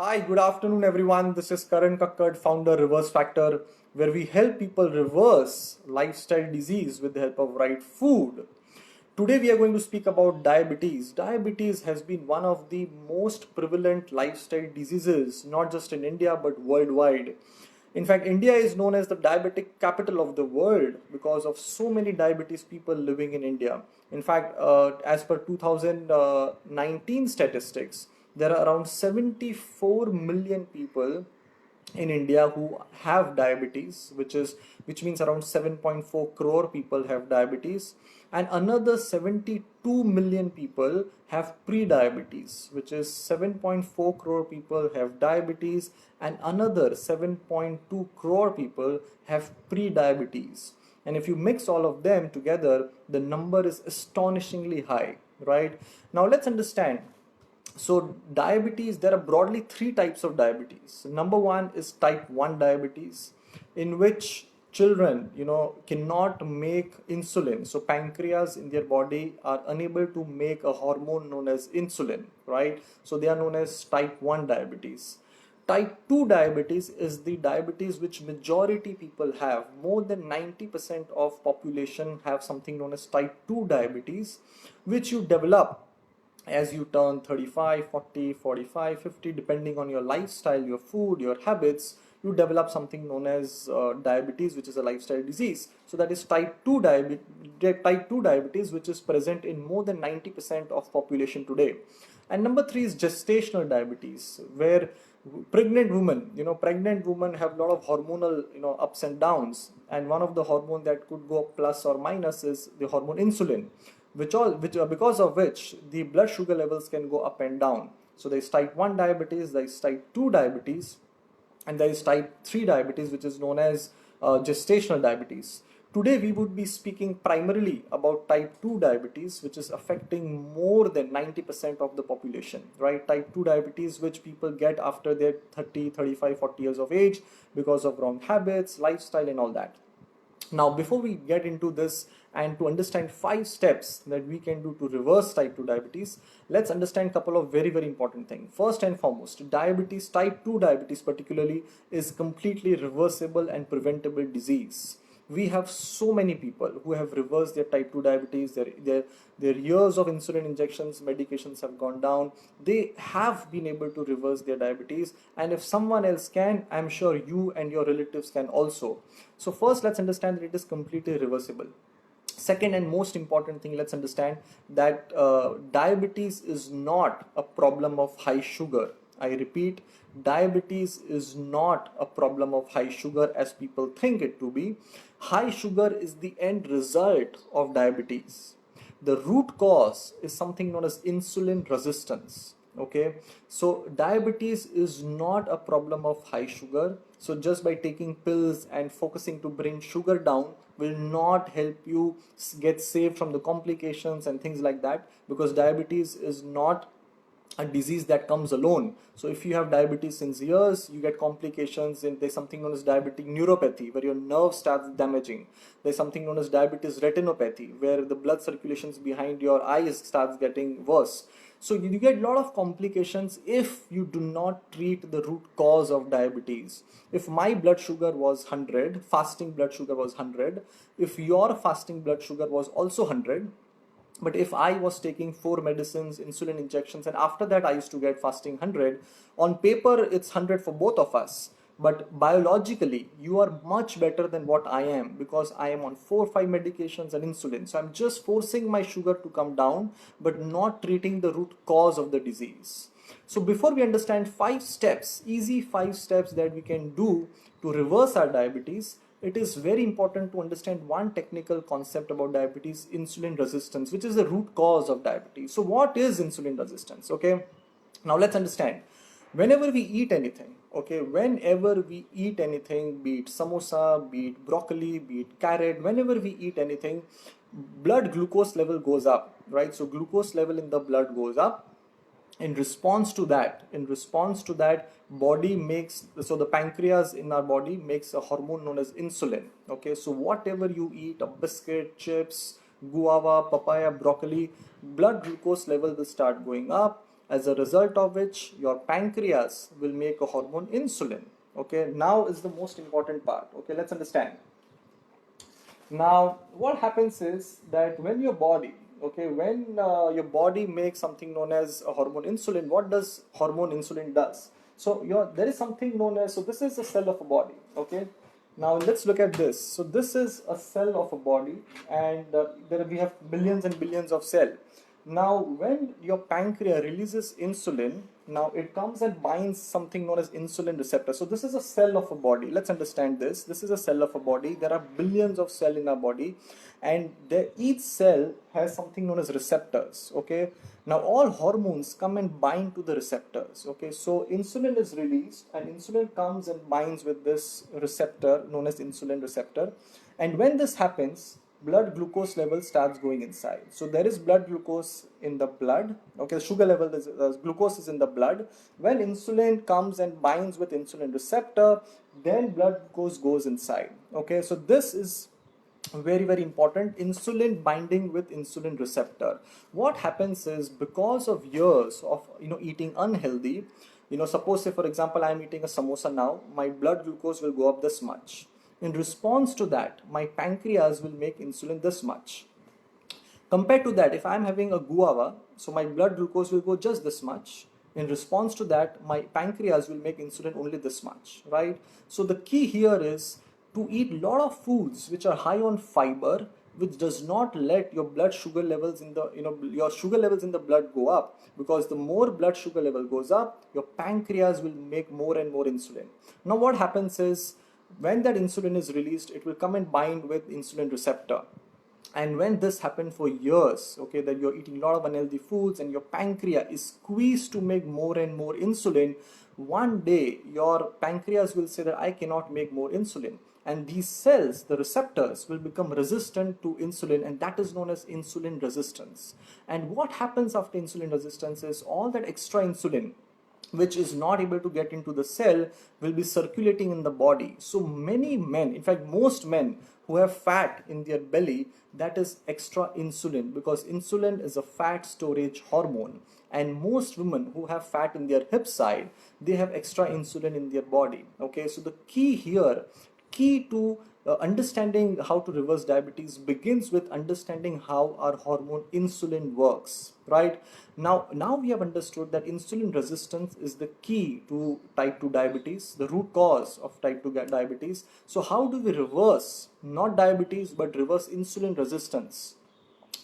Hi, good afternoon, everyone. This is Karan Kakkad, founder Reverse Factor, where we help people reverse lifestyle disease with the help of right food. Today, we are going to speak about diabetes. Diabetes has been one of the most prevalent lifestyle diseases, not just in India but worldwide. In fact, India is known as the diabetic capital of the world because of so many diabetes people living in India. In fact, as per 2019 statistics, there are around 74 million people in India who have diabetes, which means around 7.4 crore people have diabetes, and another 72 million people have pre-diabetes, which is 7.4 crore people have diabetes, and another 7.2 crore people have pre-diabetes. And if you mix all of them together, the number is astonishingly high, right? Now let's understand. So diabetes, there are broadly three types of diabetes. Number one is type 1 diabetes, in which children cannot make insulin. So pancreas in their body are unable to make a hormone known as insulin, right? So they are known as type 1 diabetes. Type 2 diabetes is the diabetes which majority people have. More than 90% of population have something known as type 2 diabetes, which you develop as you turn 35, 40, 45, 50, depending on your lifestyle, your food, your habits, you develop something known as diabetes, which is a lifestyle disease. So that is type 2 diabetes, which is present in more than 90% of population today. And number three is gestational diabetes, where pregnant women have a lot of hormonal, ups and downs. And one of the hormone that could go plus or minus is the hormone insulin, because of which the blood sugar levels can go up and down. So there is type 1 diabetes, there is type 2 diabetes, and there is type 3 diabetes, which is known as gestational diabetes. Today we would be speaking primarily about type 2 diabetes, which is affecting more than 90% of the population, right? Type 2 diabetes, which people get after their 30, 35, 40 years of age because of wrong habits, lifestyle, and all that. Now, before we get into this and to understand 5 steps that we can do to reverse type 2 diabetes, let's understand a couple of very, very important things. First and foremost, diabetes, type 2 diabetes particularly, is completely reversible and preventable disease. We have so many people who have reversed their type 2 diabetes. Their years of insulin injections, medications have gone down. They have been able to reverse their diabetes, and if someone else can, I'm sure you and your relatives can also. So first, let's understand that it is completely reversible. Second and most important thing, let's understand that diabetes is not a problem of high sugar. I repeat, diabetes is not a problem of high sugar as people think it to be. High sugar is the end result of diabetes. The root cause is something known as insulin resistance. Okay, so diabetes is not a problem of high sugar. So just by taking pills and focusing to bring sugar down will not help you get saved from the complications and things like that, because diabetes is not a disease that comes alone. So if you have diabetes since years, you get complications, and there's something known as diabetic neuropathy, where your nerve starts damaging. There's something known as diabetes retinopathy, where the blood circulations behind your eyes starts getting worse. So you get a lot of complications if you do not treat the root cause of diabetes. If my blood sugar was 100, fasting blood sugar was 100, if your fasting blood sugar was also 100, but if I was taking 4 medicines, insulin injections, and after that I used to get fasting 100, on paper it's 100 for both of us. But biologically, you are much better than what I am, because I am on 4 or 5 medications and insulin. So I'm just forcing my sugar to come down, but not treating the root cause of the disease. So before we understand 5 steps, easy 5 steps that we can do to reverse our diabetes, it is very important to understand one technical concept about diabetes: insulin resistance, which is the root cause of diabetes. So what is insulin resistance? Okay, now let's understand. Whenever we eat anything, be it samosa, be it broccoli, be it carrot, whenever we eat anything, blood glucose level goes up, right? So glucose level in the blood goes up. In response to that, body makes, so the pancreas in our body makes a hormone known as insulin. Okay, so whatever you eat, a biscuit, chips, guava, papaya, broccoli, blood glucose level will start going up, as a result of which your pancreas will make a hormone insulin. Okay, now is the most important part. Okay, let's understand. Now, what happens is that when your body, okay, when your body makes something known as a hormone insulin, what does hormone insulin does? So there is something known as, so this is a cell of a body, okay. Now let's look at this. So this is a cell of a body, and there we have billions and billions of cells. Now, when your pancreas releases insulin, now it comes and binds something known as insulin receptor. So this is a cell of a body. Let's understand this. This is a cell of a body. There are billions of cells in our body, and each cell has something known as receptors. Okay. Now all hormones come and bind to the receptors. Okay. So insulin is released, and insulin comes and binds with this receptor known as insulin receptor. And when this happens, blood glucose level starts going inside. So there is blood glucose in the blood. Okay, sugar level is glucose is in the blood. When insulin comes and binds with insulin receptor, then blood glucose goes inside. Okay, so this is very, very important. Insulin binding with insulin receptor. What happens is, because of years of eating unhealthy, suppose say for example I am eating a samosa now, my blood glucose will go up this much. In response to that, my pancreas will make insulin this much. Compared to that, if I am having a guava, so my blood glucose will go just this much. In response to that, my pancreas will make insulin only this much, right? So the key here is to eat a lot of foods which are high on fiber, which does not let your blood sugar levels in the, your sugar levels in the blood go up, because the more blood sugar level goes up, your pancreas will make more and more insulin. Now what happens is, when that insulin is released, it will come and bind with insulin receptor. And when this happens for years, okay, that you're eating a lot of unhealthy foods and your pancreas is squeezed to make more and more insulin, one day your pancreas will say that I cannot make more insulin. And these cells, the receptors, will become resistant to insulin, and that is known as insulin resistance. And what happens after insulin resistance is, all that extra insulin which is not able to get into the cell will be circulating in the body. So many men, in fact most men who have fat in their belly, that is extra insulin, because insulin is a fat storage hormone. And most women who have fat in their hip side, they have extra insulin in their body. Okay, so the key here, key to understanding how to reverse diabetes begins with understanding how our hormone insulin works, right? Now we have understood that insulin resistance is the key to type 2 diabetes, the root cause of type 2 diabetes. So how do we reverse not diabetes but reverse insulin resistance?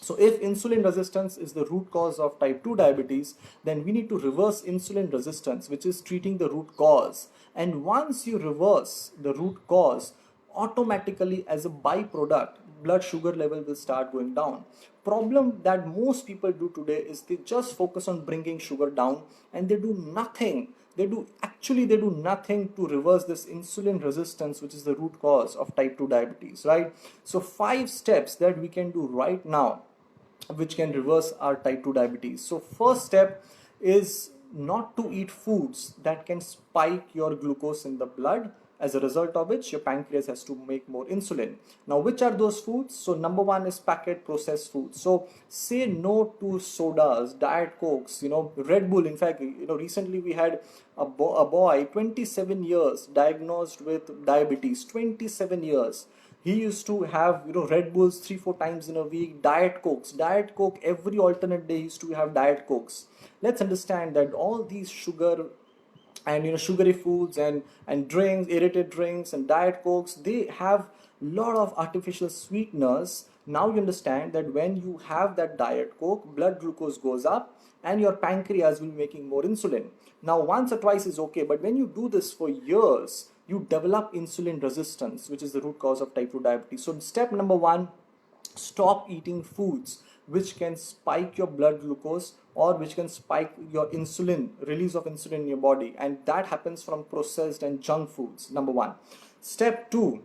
So if insulin resistance is the root cause of type 2 diabetes, then we need to reverse insulin resistance, which is treating the root cause. And once you reverse the root cause, automatically as a byproduct, blood sugar level will start going down. Problem that most people do today is they just focus on bringing sugar down, and they do nothing. They do nothing to reverse this insulin resistance, which is the root cause of type 2 diabetes, right? So 5 steps that we can do right now which can reverse our type 2 diabetes. So first step is not to eat foods that can spike your glucose in the blood, as a result of which your pancreas has to make more insulin. Now, which are those foods? So number one is packet processed foods. So say no to sodas, diet cokes, Red Bull. In fact, recently we had a boy 27 years diagnosed with diabetes. 27 years. He used to have Red Bulls 3-4 times in a week, diet coke every alternate day. He used to have diet cokes. Let's understand that all these sugar and sugary foods and drinks, aerated drinks and diet cokes, they have lot of artificial sweeteners. Now you understand that when you have that diet coke, blood glucose goes up and your pancreas will be making more insulin. Now once or twice is okay, but when you do this for years, you develop insulin resistance, which is the root cause of type 2 diabetes. So step number one, stop eating foods which can spike your blood glucose or which can spike your insulin, release of insulin in your body, and that happens from processed and junk foods. Number one. Step two,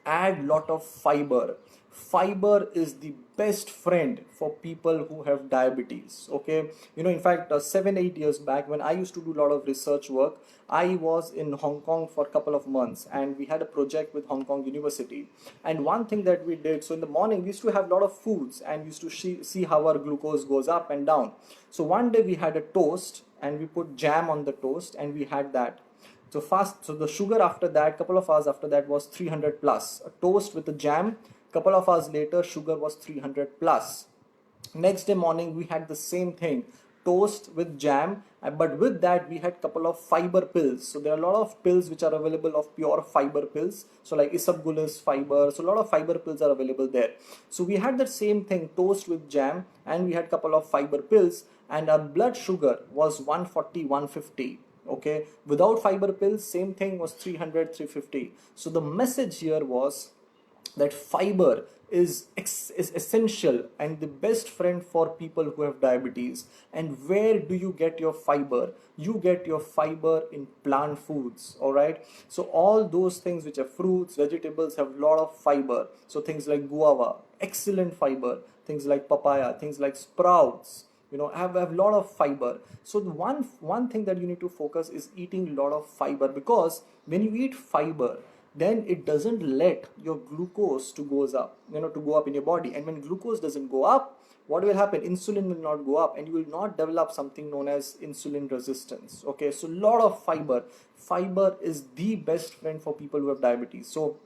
add lot of fiber. fiber is the best friend for people who have diabetes. Okay, in fact, 7 8 years back, when I used to do a lot of research work, I was in Hong Kong for a couple of months, and we had a project with Hong Kong University. And one thing that we did, so in the morning we used to have a lot of foods, and we used to see how our glucose goes up and down. So one day we had a toast, and we put jam on the toast, and we had that. So the sugar after that, couple of hours after that, was 300 plus. A toast with a jam, couple of hours later, sugar was 300 plus. Next day morning, we had the same thing, toast with jam, but with that we had couple of fiber pills. So there are a lot of pills which are available of pure fiber pills, so like isabgolus fiber, so a lot of fiber pills are available there. So we had the same thing, toast with jam, and we had couple of fiber pills, and our blood sugar was 140 150. Okay, without fiber pills, same thing, was 300 350. So the message here was that fiber is essential and the best friend for people who have diabetes. And where do you get your fiber? You get your fiber in plant foods. All right, so all those things which are fruits, vegetables, have a lot of fiber. So things like guava, excellent fiber. Things like papaya, things like sprouts, have a lot of fiber. So the one thing that you need to focus is eating a lot of fiber, because when you eat fiber, then it doesn't let your glucose to go up in your body. And when glucose doesn't go up, what will happen? Insulin will not go up, and you will not develop something known as insulin resistance. Okay, so a lot of fiber is the best friend for people who have diabetes. So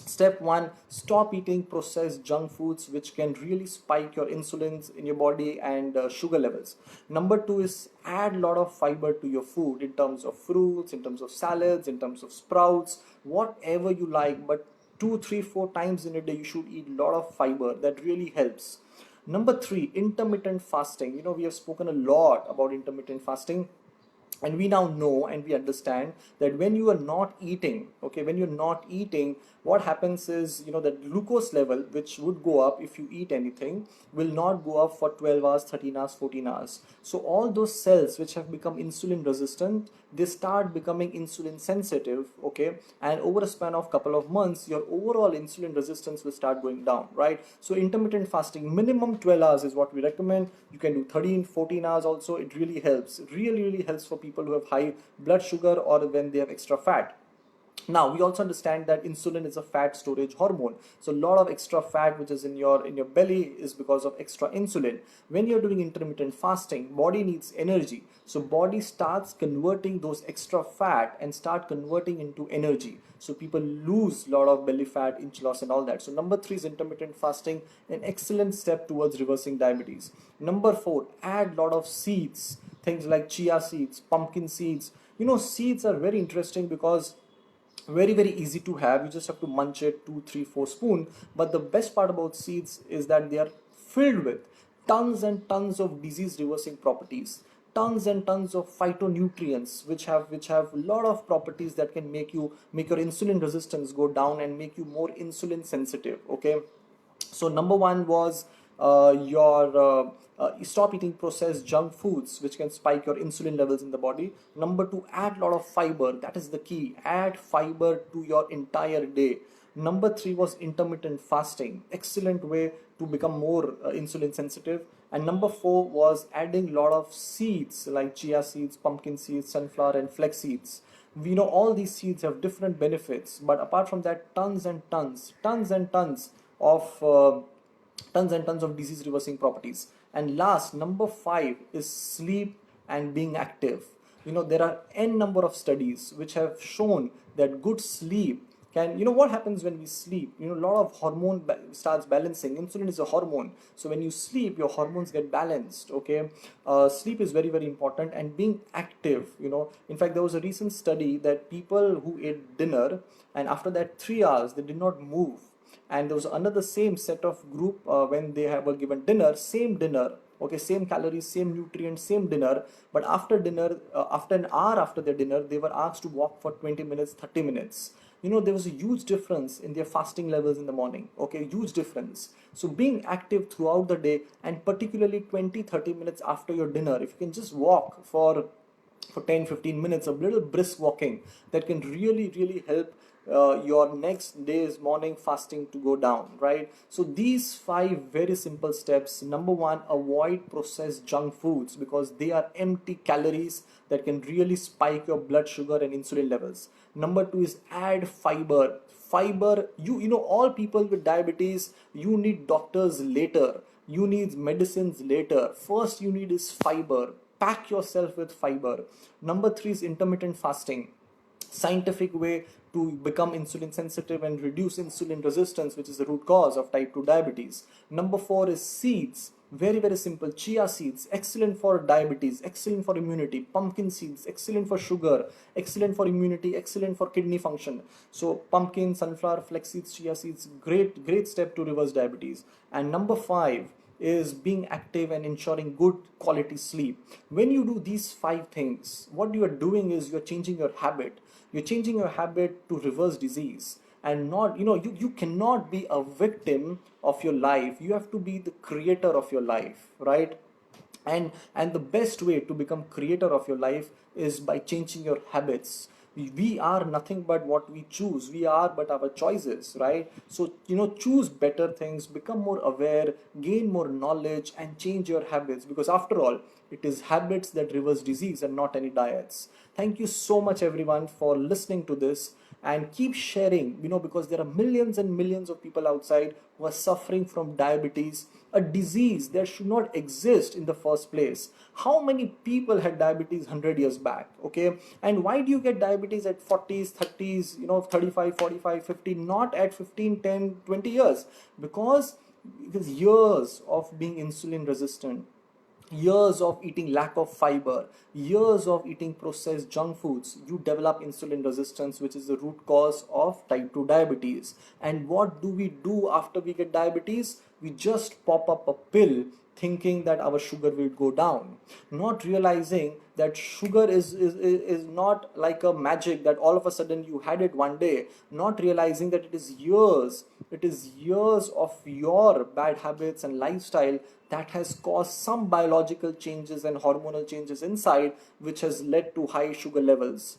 step one, stop eating processed junk foods which can really spike your insulins in your body and sugar levels. Number two is add a lot of fiber to your food, in terms of fruits, in terms of salads, in terms of sprouts, whatever you like. But 2 3 4 times in a day you should eat a lot of fiber. That really helps. Number three, intermittent fasting. We have spoken a lot about intermittent fasting, and we now know and we understand that when you are not eating, okay, when you're not eating, what happens is, that glucose level, which would go up if you eat anything, will not go up for 12 hours, 13 hours, 14 hours. So all those cells which have become insulin resistant, they start becoming insulin sensitive. Okay, and over a span of couple of months, your overall insulin resistance will start going down, right? So intermittent fasting, minimum 12 hours is what we recommend. You can do 13 14 hours also. It really helps. It really helps for people who have high blood sugar or when they have extra fat. Now we also understand that insulin is a fat storage hormone. So a lot of extra fat which is in your belly is because of extra insulin. When you're doing intermittent fasting, body needs energy. So body starts converting those extra fat and start converting into energy. So people lose a lot of belly fat, inch loss, and all that. So number three is intermittent fasting, an excellent step towards reversing diabetes. Number four, add a lot of seeds, things like chia seeds, pumpkin seeds. Seeds are very interesting because very easy to have. You just have to munch it 2 3 4 spoon. But the best part about seeds is that they are filled with tons and tons of disease reversing properties, tons and tons of phytonutrients which have a lot of properties that can make your insulin resistance go down and make you more insulin sensitive. Okay, so number one was your stop eating processed junk foods which can spike your insulin levels in the body. Number two, add a lot of fiber. That is the key. Add fiber to your entire day. Number three was intermittent fasting. Excellent way to become more insulin sensitive. And number four was adding a lot of seeds like chia seeds, pumpkin seeds, sunflower, and flax seeds. We know all these seeds have different benefits, but apart from that, tons and tons of disease reversing properties. And last, number five is sleep and being active. There are n number of studies which have shown that good sleep can, what happens when we sleep? A lot of hormone starts balancing. Insulin is a hormone, so when you sleep, your hormones get balanced. Okay, sleep is very important, and being active. In fact, there was a recent study that people who ate dinner and after that 3 hours they did not move, and there was another same set of group when they were given dinner, same dinner, okay, same calories, same nutrients, same dinner, but after dinner, after an hour after their dinner, they were asked to walk for 20 minutes, 30 minutes. There was a huge difference in their fasting levels in the morning. Okay, huge difference. So being active throughout the day, and particularly 20 30 minutes after your dinner, if you can just walk for for 10-15 minutes of little brisk walking that can really help your next day's morning fasting to go down, right? So these 5 very simple steps: number one, avoid processed junk foods because they are empty calories that can really spike your blood sugar and insulin levels. Number two is add fiber. You know, all people with diabetes, you need doctors later, you need medicines later. First you need is fiber. Pack yourself with fiber. Number three is intermittent fasting, scientific way to become insulin sensitive and reduce insulin resistance, which is the root cause of type 2 diabetes. Number four is seeds. Very simple. Chia seeds, excellent for diabetes, excellent for immunity. Pumpkin seeds, excellent for sugar, excellent for immunity, excellent for kidney function. So pumpkin, sunflower, flax seeds, chia seeds, great step to reverse diabetes. And number five is being active and ensuring good quality sleep. When you do these 5 things, what you are doing is you're changing your habit. You're changing your habit to reverse disease. And not, you cannot be a victim of your life. You have to be the creator of your life, right? And the best way to become creator of your life is by changing your habits. We are nothing but what we choose. We are but our choices, right? So choose better things, become more aware, gain more knowledge, and change your habits, because after all, it is habits that reverse disease and not any diets. Thank you so much everyone for listening to this, and keep sharing, because there are millions and millions of people outside who are suffering from diabetes, a disease that should not exist in the first place. How many people had diabetes 100 years back? Okay, and why do you get diabetes at 40s, 30s, 35, 45, 50, not at 15, 10, 20 years? Because it is years of being insulin resistant, years of eating lack of fiber, years of eating processed junk foods. You develop insulin resistance, which is the root cause of type 2 diabetes. And what do we do after we get diabetes? We just pop up a pill thinking that our sugar will go down, not realizing that sugar is not like a magic that all of a sudden you had it one day, not realizing that it is years of your bad habits and lifestyle that has caused some biological changes and hormonal changes inside, which has led to high sugar levels.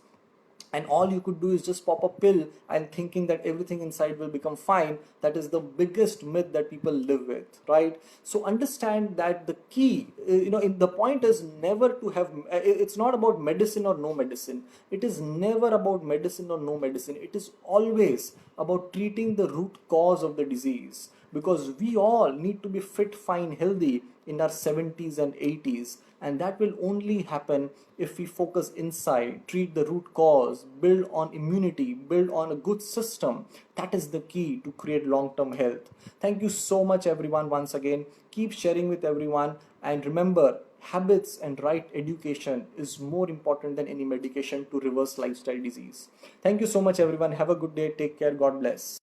And all you could do is just pop a pill and thinking that everything inside will become fine. That is the biggest myth that people live with, right? So understand that the key, the point is never to have, it's not about medicine or no medicine. It is never about medicine or no medicine. It is always about treating the root cause of the disease, because we all need to be fit, fine, healthy in our 70s and 80s. And that will only happen if we focus inside, treat the root cause, build on immunity, build on a good system. That is the key to create long-term health. Thank you so much everyone once again. Keep sharing with everyone, and remember, habits and right education is more important than any medication to reverse lifestyle disease. Thank you so much everyone. Have a good day. Take care. God bless.